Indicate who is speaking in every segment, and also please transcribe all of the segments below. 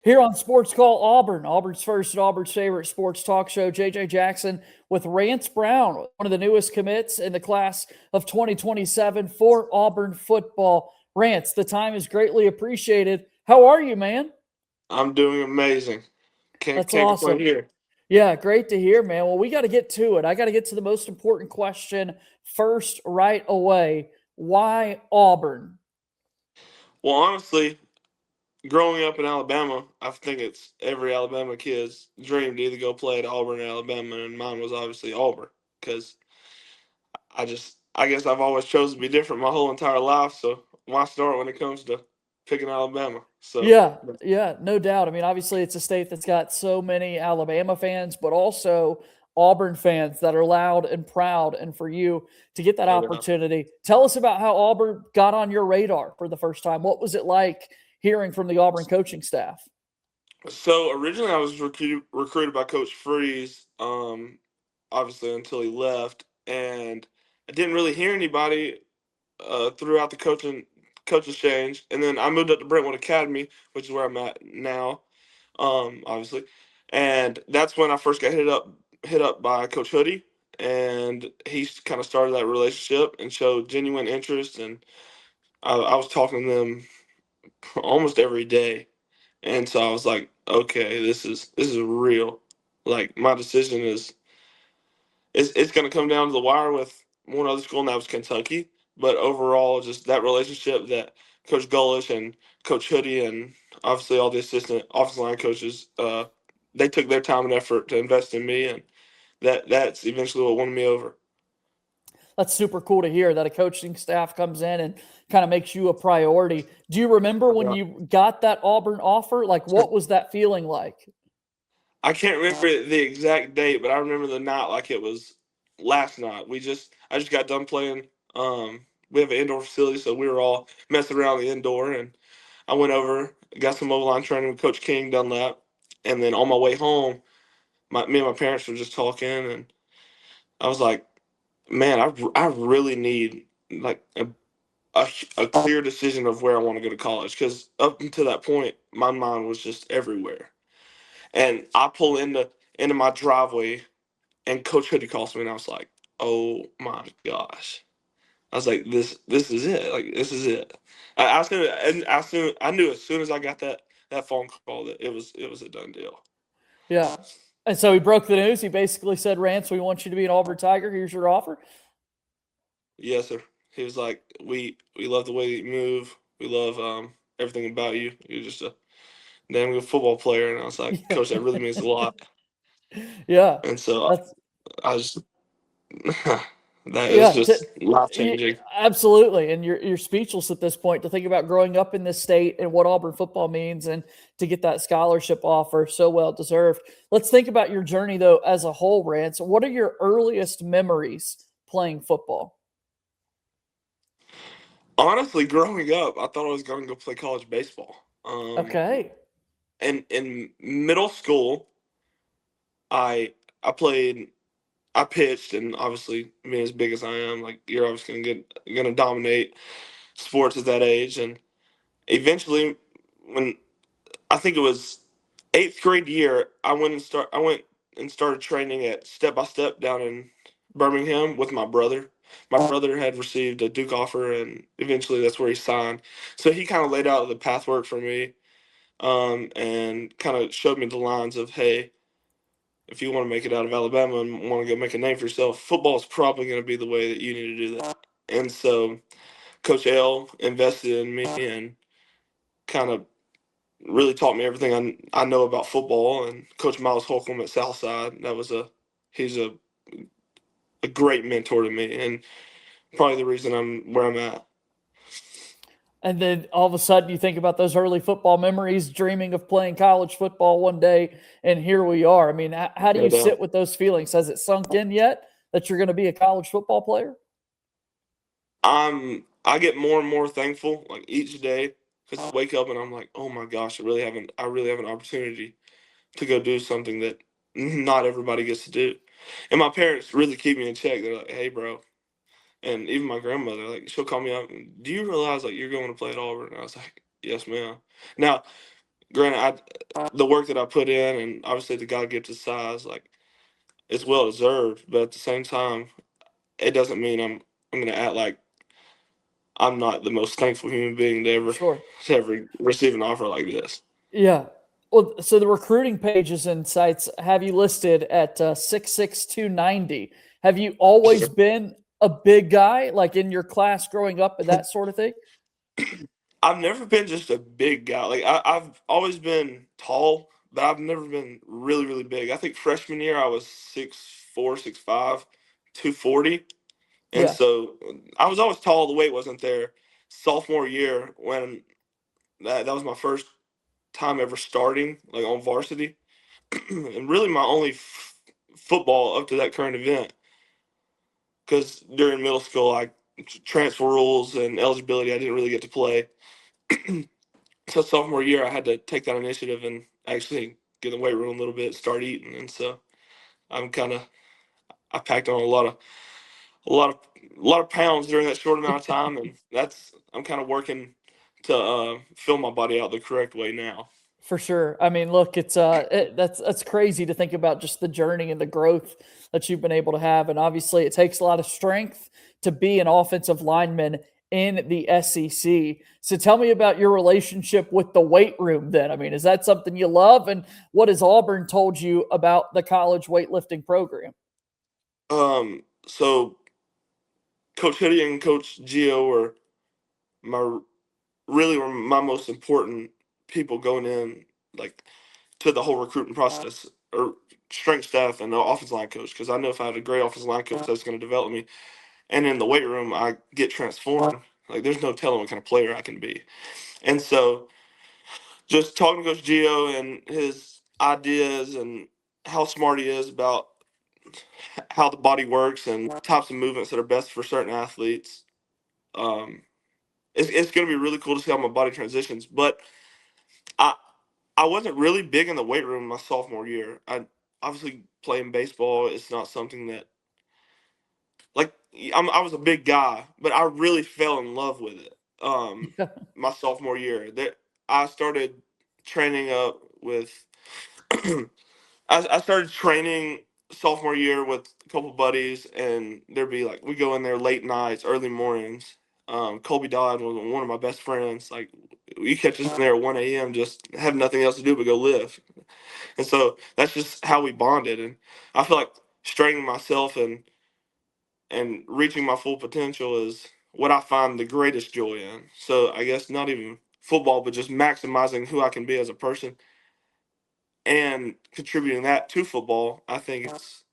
Speaker 1: Here on Sports Call Auburn, Auburn's first and Auburn's favorite sports talk show, JJ Jackson with Rance Brown, one of the newest commits in the class of 2027 for Auburn football. Rance, the time is greatly appreciated. How are you, man?
Speaker 2: I'm doing amazing. Can't
Speaker 1: That's
Speaker 2: can't complain
Speaker 1: awesome.
Speaker 2: here.
Speaker 1: Yeah, great to hear, man. Well, we got to get to it. I got to get to the most important question first, right away. Why Auburn?
Speaker 2: Well, honestly, growing up in Alabama, I think it's every Alabama kid's dream to either go play at Auburn or Alabama, and mine was obviously Auburn because I guess I've always chosen to be different my whole entire life. So why start when it comes to picking Alabama? So
Speaker 1: Yeah, yeah, no doubt. I mean, obviously, it's a state that's got so many Alabama fans, but also Auburn fans that are loud and proud. And for you to get that
Speaker 2: yeah.
Speaker 1: opportunity, tell us about how Auburn got on your radar for the first time. What was it like hearing from the Auburn coaching staff?
Speaker 2: So originally I was recruited by Coach Freeze, obviously until he left, and I didn't really hear anybody throughout the coaches change, and then I moved up to Brentwood Academy, which is where I'm at now, obviously, and that's when I first got hit up by Coach Hoodie, and he kind of started that relationship and showed genuine interest, and I was talking to them almost every day, and so I was like, okay, this is real. Like my decision it's going to come down to the wire with one other school, and that was Kentucky. But overall, just that relationship that Coach Gullish and Coach Hoodie and obviously all the assistant offensive line coaches, they took their time and effort to invest in me, and that's eventually what won me over.
Speaker 1: That's super cool to hear that a coaching staff comes in and kind of makes you a priority. Do you remember when you got that Auburn offer? Like, what was that feeling like?
Speaker 2: I can't remember the exact date, but I remember the night like it was last night. I just got done playing. We have an indoor facility, so we were all messing around the indoor, and I went over, got some mobile line training with Coach King, done that, and then on my way home, me and my parents were just talking, and I was like, man, I really need like a clear decision of where I want to go to college because up until that point, my mind was just everywhere, and I pull into my driveway and Coach Hoodie calls me, and I was like, "Oh my gosh!" I was like, "This is it. Like, this is it." I soon, and I knew as soon as I got that phone call that it was a done deal.
Speaker 1: Yeah. And so he broke the news. He basically said, Rance, we want you to be an Auburn Tiger. Here's your offer.
Speaker 2: Yes, sir. He was like, "We love the way you move. We love everything about you. You're just a damn good football player." And I was like,
Speaker 1: Yeah.
Speaker 2: "Coach, that really means a lot."
Speaker 1: Yeah.
Speaker 2: And so
Speaker 1: That's,
Speaker 2: I was that is
Speaker 1: yeah.
Speaker 2: just life changing.
Speaker 1: Absolutely. And you're speechless at this point to think about growing up in this state and what Auburn football means and to get that scholarship offer. So well deserved. Let's think about your journey, though, as a whole, Rance. What are your earliest memories playing football?
Speaker 2: Honestly, growing up, I thought I was going to go play college baseball.
Speaker 1: Okay.
Speaker 2: And in middle school, I I played, I pitched, and obviously, being as big as I am, like you're obviously gonna dominate sports at that age. And eventually, when I think it was eighth grade year, I went and started training at Step by Step down in Birmingham with my brother. My brother had received a Duke offer, and eventually that's where he signed. So he kind of laid out the pathwork for me, and kind of showed me the lines of, hey, if you want to make it out of Alabama and want to go make a name for yourself, football is probably going to be the way that you need to do that. And so Coach L invested in me and kind of really taught me everything I know about football. And Coach Miles Holcomb at Southside, he's a great mentor to me and probably the reason I'm where I'm at.
Speaker 1: And then all of a sudden you think about those early football memories, dreaming of playing college football one day, and here we are. I mean, how do
Speaker 2: No
Speaker 1: you sit
Speaker 2: doubt.
Speaker 1: with those feelings? Has it sunk in yet that you're going to be a college football player?
Speaker 2: I get more and more thankful like each day because I wake up and I'm like, oh my gosh, I really have an opportunity to go do something that not everybody gets to do. And my parents really keep me in check. They're like, "Hey, bro," and even my grandmother, like, she'll call me up. Do you realize like you're going to play at Auburn? And I was like, "Yes, ma'am." Now, granted, the work that I put in, and obviously the God gifted size, like it's well deserved. But at the same time, it doesn't mean I'm gonna act like I'm not the most thankful human being
Speaker 1: Sure.
Speaker 2: to ever receive an offer like this.
Speaker 1: Yeah. Well, so the recruiting pages and sites have you listed at 6'2", 290. Have you always been a big guy, like in your class growing up and that sort of thing?
Speaker 2: I've never been just a big guy. Like I've always been tall, but I've never been really, really big. I think freshman year I was 6'4", 6'5", 240. And
Speaker 1: Yeah.
Speaker 2: so I was always tall. The weight wasn't there. Sophomore year, when that was my first time ever starting like on varsity, and really my only football up to that current event. Because during middle school, I transfer rules and eligibility, I didn't really get to play. So sophomore year, I had to take that initiative and actually get in the weight room a little bit, start eating, and so I'm kind of I packed on a lot of a lot of pounds during that short amount of time, and I'm kind of working to fill my body out the correct way now.
Speaker 1: For sure. I mean, look, that's crazy to think about just the journey and the growth that you've been able to have, and obviously, it takes a lot of strength to be an offensive lineman in the SEC. So, tell me about your relationship with the weight room. Then, I mean, is that something you love? And what has Auburn told you about the college weightlifting program?
Speaker 2: So Coach Hoodie and Coach Gio my were my most important people going in, like to the whole recruiting process, or strength staff and the offensive line coach, because I know if I had a great offensive line coach that's going to develop me, and in the weight room I get transformed. Like there's no telling what kind of player I can be. And so just talking to Coach Gio and his ideas and how smart he is about how the body works and types of movements that are best for certain athletes. Um, it's going to be really cool to see how my body transitions. But I I wasn't really big in the weight room my sophomore year. I obviously playing baseball is not something that, like, I was a big guy, but I really fell in love with it. My sophomore year, that I started training up with. I started training sophomore year with a couple buddies, and there'd be like we go in there late nights, early mornings. Colby Dodd was one of my best friends. Like we catch us in there at 1 a.m. just have nothing else to do but go live. And so that's just how we bonded. And I feel like straining myself and reaching my full potential is what I find the greatest joy in. So I guess not even football, but just maximizing who I can be as a person and contributing that to football. I think it's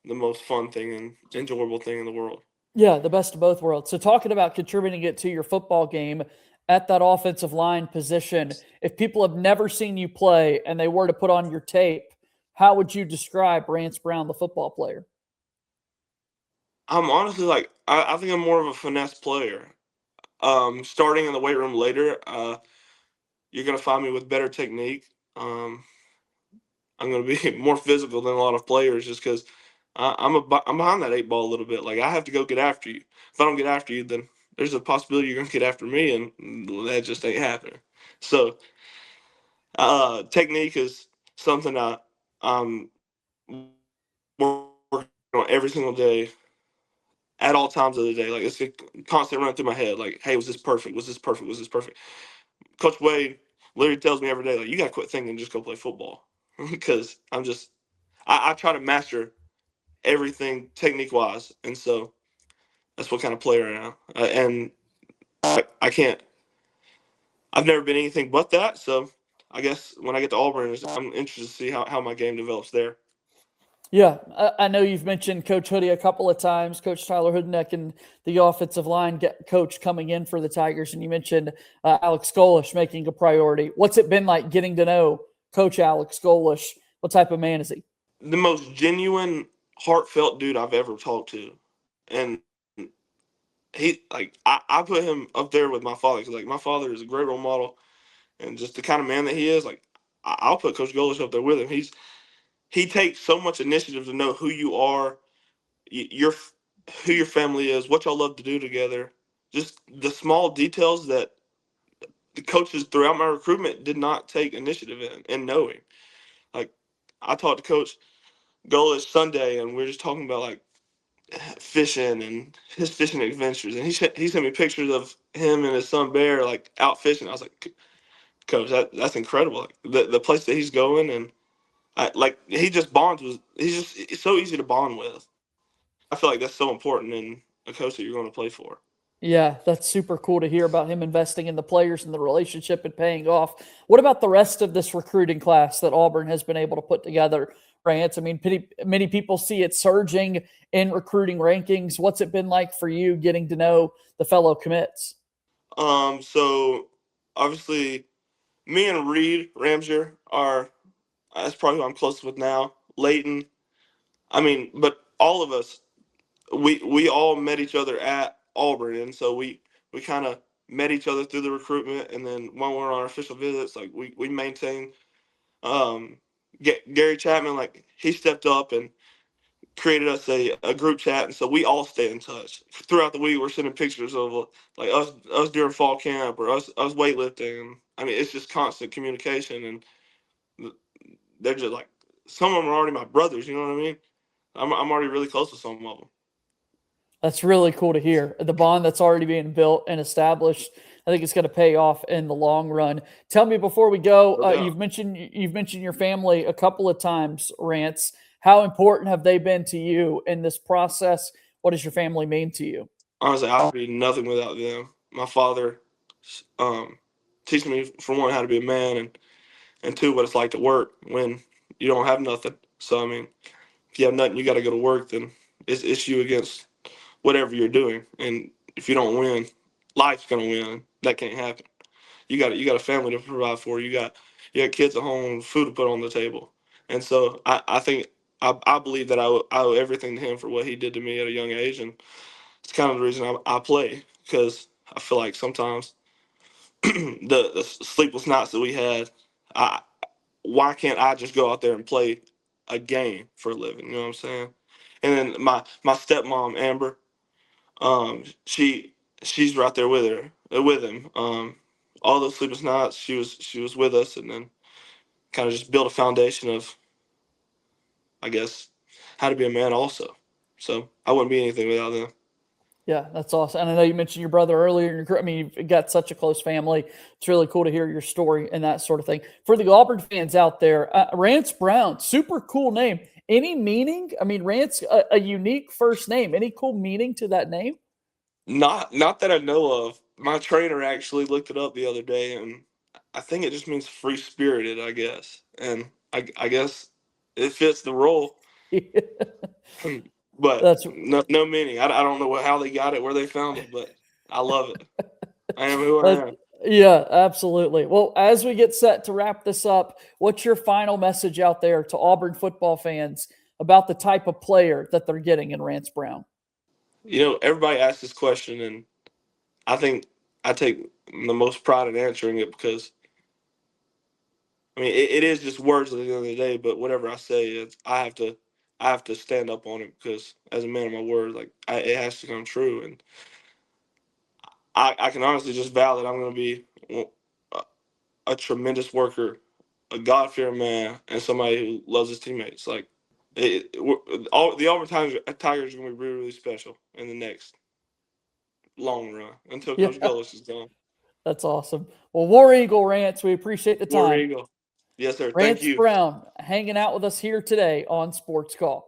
Speaker 2: the most fun thing and enjoyable thing in the world.
Speaker 1: Yeah, the best of both worlds. So, talking about contributing it to your football game at that offensive line position, if people have never seen you play and they were to put on your tape, how would you describe Rance Brown, the football player?
Speaker 2: I'm honestly like I think I'm more of a finesse player. Starting in the weight room later, you're gonna find me with better technique. Um, I'm going to be more physical than a lot of players just because I'm behind that eight ball a little bit. Like I have to go get after you. If I don't get after you, then there's a possibility you're going to get after me, and that just ain't happening. So technique is something I'm working on every single day at all times of the day. Like it's a constant run through my head. Like, hey, was this perfect? Was this perfect? Was this perfect? Coach Wade literally tells me every day, like, you got to quit thinking and just go play football because I try to master everything technique wise, and so that's what kind of player I am. And I can't. I've never been anything but that. So I guess when I get to Auburn, I'm interested to see how my game develops there.
Speaker 1: Yeah, I know you've mentioned Coach Hoodie a couple of times, Coach Tyler Hoodneck and the offensive line coach coming in for the Tigers, and you mentioned Alex Golish making a priority. What's it been like getting to know Coach Alex Golish? What type of man is he?
Speaker 2: The most genuine, heartfelt dude I've ever talked to, and he like I put him up there with my father because like my father is a great role model, and just the kind of man that he is. Like I'll put Coach Golish up there with him. He takes so much initiative to know who you are, your who your family is, what y'all love to do together. Just the small details that the coaches throughout my recruitment did not take initiative in knowing. Like, I talked to Coach Golish Sunday, and we are just talking about like fishing and his fishing adventures, and he sent me pictures of him and his son Bear like out fishing. I was like, Coach, that's incredible. Like, the place that he's going, and he just bonds with. It's so easy to bond with. I feel like that's so important in a coach that you're going to play for.
Speaker 1: Yeah, that's super cool to hear about him investing in the players and the relationship and paying off. What about the rest of this recruiting class that Auburn has been able to put together, Rance? I mean, many people see it surging in recruiting rankings. What's it been like for you getting to know the fellow commits?
Speaker 2: So obviously, me and Reed Ramsey are that's probably who I'm closest with now. Leighton, I mean, but all of us, we all met each other at Auburn, and so we kind of met each other through the recruitment, and then when we're on our official visits, like we maintain. Um, Gary Chapman, like he stepped up and created us a group chat, and so we all stay in touch throughout the week. We're sending pictures of like us during fall camp or us weightlifting. I mean, it's just constant communication, and they're just like some of them are already my brothers. You know what I mean? I'm already really close with some of them.
Speaker 1: That's really cool to hear. The bond that's already being built and established, I think it's going to pay off in the long run. Tell me before we go, you've mentioned your family a couple of times, Rance. How important have they been to you in this process? What does your family mean to you?
Speaker 2: Honestly, I'd be nothing without them. My father, teaching me for one how to be a man, and two what it's like to work when you don't have nothing. So I mean, if you have nothing, you got to go to work. Then it's you against whatever you're doing, and if you don't win, life's gonna win. That can't happen. You got a family to provide for. You got kids at home, food to put on the table, and so I think I believe that I owe everything to him for what he did to me at a young age, and it's kind of the reason I play because I feel like sometimes the sleepless nights that we had, I why can't I just go out there and play a game for a living? You know what I'm saying? And then my stepmom Amber, she's right there with him. All those sleepless nights, she was with us, and then kind of just build a foundation of, I guess, how to be a man also. So I wouldn't be anything without them.
Speaker 1: Yeah, that's awesome. And I know you mentioned your brother earlier. I mean, you've got such a close family. It's really cool to hear your story and that sort of thing. For the Auburn fans out there, Rance Brown, super cool name. Any meaning? I mean, Rance, a unique first name. Any cool meaning to that name?
Speaker 2: Not that I know of. My trainer actually looked it up the other day, and I think it just means free spirited, I guess. And I guess it fits the role. But
Speaker 1: That's
Speaker 2: no meaning. I don't know how they got it, where they found it, but I love it. I am who I
Speaker 1: That,
Speaker 2: am.
Speaker 1: yeah, absolutely. Well, as we get set to wrap this up, what's your final message out there to Auburn football fans about the type of player that they're getting in Rance Brown?
Speaker 2: Everybody asks this question, and I think I take the most pride in answering it because I mean it is just words at the end of the day. But whatever I say, I have to stand up on it because as a man of my word, like it has to come true. And I can honestly just vow that I'm going to be a, a tremendous worker, a God fearing man, and somebody who loves his teammates. Like all the Auburn Tigers are going to be really, really special in the next long run until
Speaker 1: Yeah,
Speaker 2: Coach Gullis is gone.
Speaker 1: that's awesome. Well, War Eagle Rance, we appreciate the
Speaker 2: War
Speaker 1: time.
Speaker 2: Eagle. Yes, sir. Thank
Speaker 1: Rance
Speaker 2: you.
Speaker 1: Brown hanging out with us here today on Sports Call.